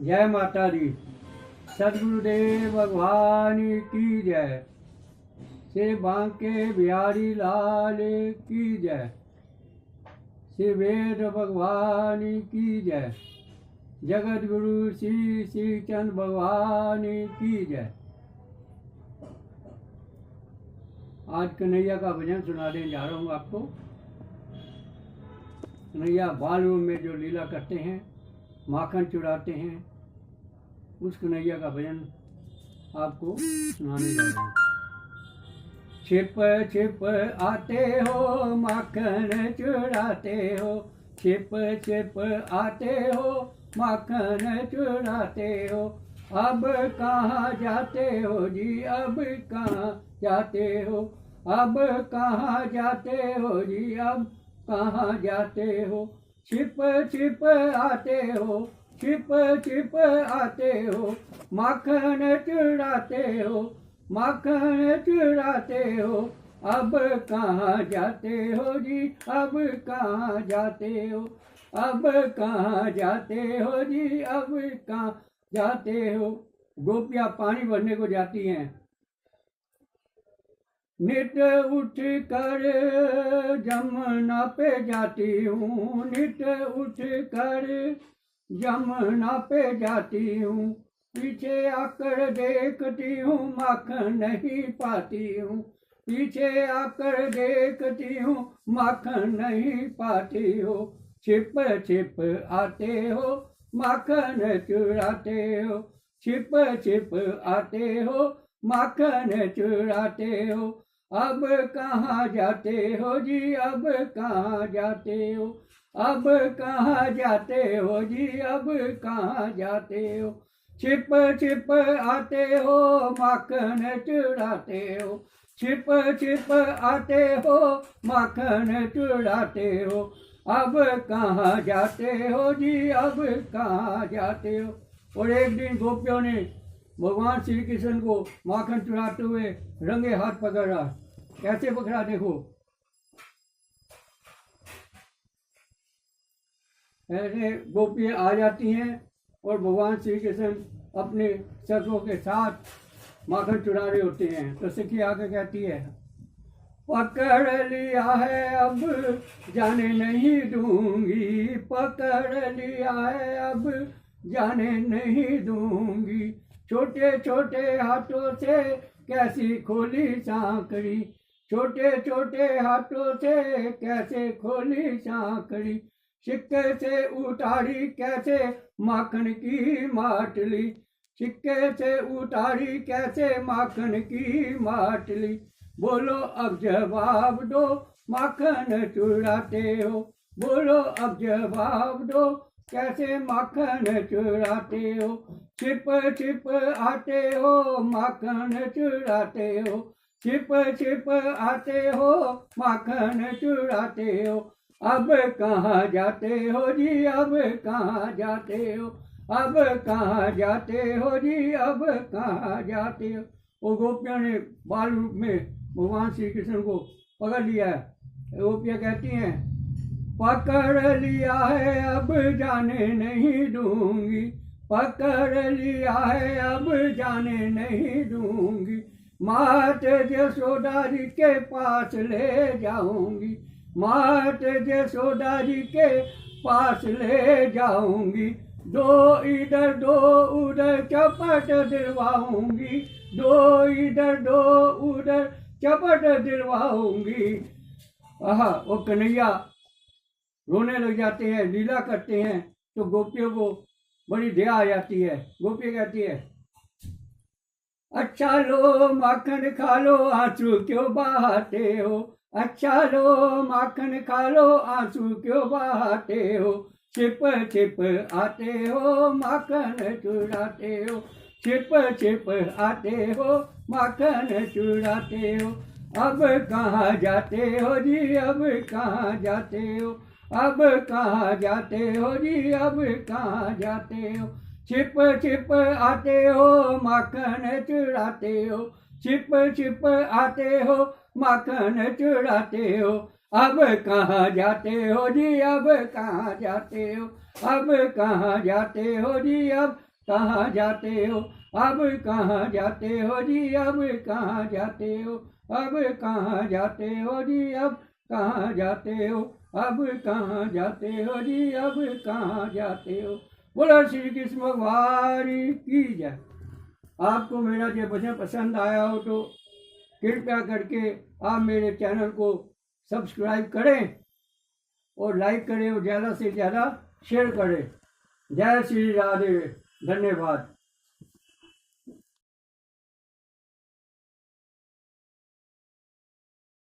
जय माता दी। सदगुरुदेव भगवान की जय। श्री बांके बिहारी लाल की जय। श्री वेद भगवान की जय। जगत गुरु श्री श्री चंद भगवान की जय। आज कन्हैया का भजन सुनाने जा रहा हूँ आपको। कन्हैया बाल रूप में जो लीला करते हैं, माखन चुराते हैं, उस कन्हैया का भजन आपको सुनाने जा रहा हूँ। छिप छिप आते हो, माखन चुराते हो, छिप छिप आते हो, माखन चुराते हो। अब कहाँ जाते हो जी, अब कहाँ जाते हो, अब कहाँ जाते हो जी, अब कहाँ जाते हो। छिप छिप आते हो, छिप छिप आते हो, माखन चुराते हो, माखन चुराते हो। अब कहाँ जाते हो जी, अब कहाँ जाते हो, अब कहाँ जाते हो जी, अब कहाँ जाते हो। गोपियाँ पानी भरने को जाती हैं। नित उठ कर जमुना पे जाती हूँ, नित उठ कर जमुना पे जाती हूँ। पीछे आकर देखती हूँ, माखन नहीं पाती हूँ, पीछे आकर देखती हूँ, माखन नहीं पाती हो। छिप छिप आते हो, माखन चुराते हो, छिप छिप आते हो, माखन चुराते हो। अब कहाँ जाते हो जी, अब कहाँ जाते हो, अब कहाँ जाते हो जी, अब कहाँ जाते हो। छिप छिप आते हो, माखन चुराते हो, छिप छिप आते हो, माखन चुराते हो। अब कहाँ जाते हो जी, अब कहाँ जाते हो। और एक दिन गोपियों ने भगवान श्री कृष्ण को माखन चुराते हुए रंगे हाथ पकड़ा। कैसे पकड़ा देखो। ऐसे गोपियाँ आ जाती हैं और भगवान श्री कृष्ण अपने सखों के साथ माखन चुरा रहे होते हैं। तो सखी आकर कहती है, पकड़ लिया है अब जाने नहीं दूंगी, पकड़ लिया है अब जाने नहीं दूंगी। छोटे छोटे हाथों से कैसी खोली सांकड़ी, छोटे छोटे हाथों से कैसे खोली सांकड़ी। सिक्के से उतारी कैसे माखन की माटली, सिक्के से उतारी कैसे माखन की माटली। बोलो अब जवाब दो, माखन चुराते हो, बोलो अब जवाब दो, कैसे माखन चुराते हो। छिप छिप आते हो, माखन चुराते हो, छिप छिप आते हो, माखन चुराते हो। अब कहाँ जाते हो जी, अब कहाँ जाते हो, अब कहाँ जाते हो जी, अब कहाँ जाते हो। वो गोपियों ने बाल रूप में भगवान श्री कृष्ण को पकड़ लिया है। गोपियाँ कहती हैं, पकड़ लिया है अब जाने नहीं दूंगी, पकड़ लिया है अब जाने नहीं दूंगी। मात यशोदा जी के पास ले जाऊंगी, मात यशोदा जी के पास ले जाऊंगी। दो इधर दो उधर चपट दिलवाऊंगी, दो इधर दो उधर चपट दिलवाऊंगी। आहा, वो कन्हैया रोने लग जाते हैं, लीला करते हैं। तो गोपियों को बड़ी दया आ जाती है। गोपी कहती है, अच्छा लो माखन खा लो, आंसू क्यों बहाते हो, अच्छा लो माखन खा लो, आंसू क्यों बहाते हो। छिप छिप आते हो, माखन चुराते हो, छिप छिप आते हो, माखन चुराते हो। अब कहाँ जाते हो जी, अब कहाँ जाते हो, अब कहाँ जाते हो जी, अब कहाँ जाते हो। छिप छिप आते हो, माखन चुराते हो, छिप छिप आते हो, माखन चुराते हो। अब कहाँ जाते हो जी, अब कहाँ जाते हो, अब कहाँ जाते हो जी, अब कहाँ जाते हो, अब कहाँ जाते हो जी, अब कहाँ जाते हो, अब कहाँ जाते हो जी, अब कहाँ जाते हो, अब कहाँ जाते हो जी, अब कहाँ जाते हो। बोलो श्री कृष्ण भगवान की जय। आपको मेरा ये भजन पसंद आया हो तो कृपया करके आप मेरे चैनल को सब्सक्राइब करें और लाइक करें और ज़्यादा से ज़्यादा शेयर करें। जय श्री राधे, धन्यवाद।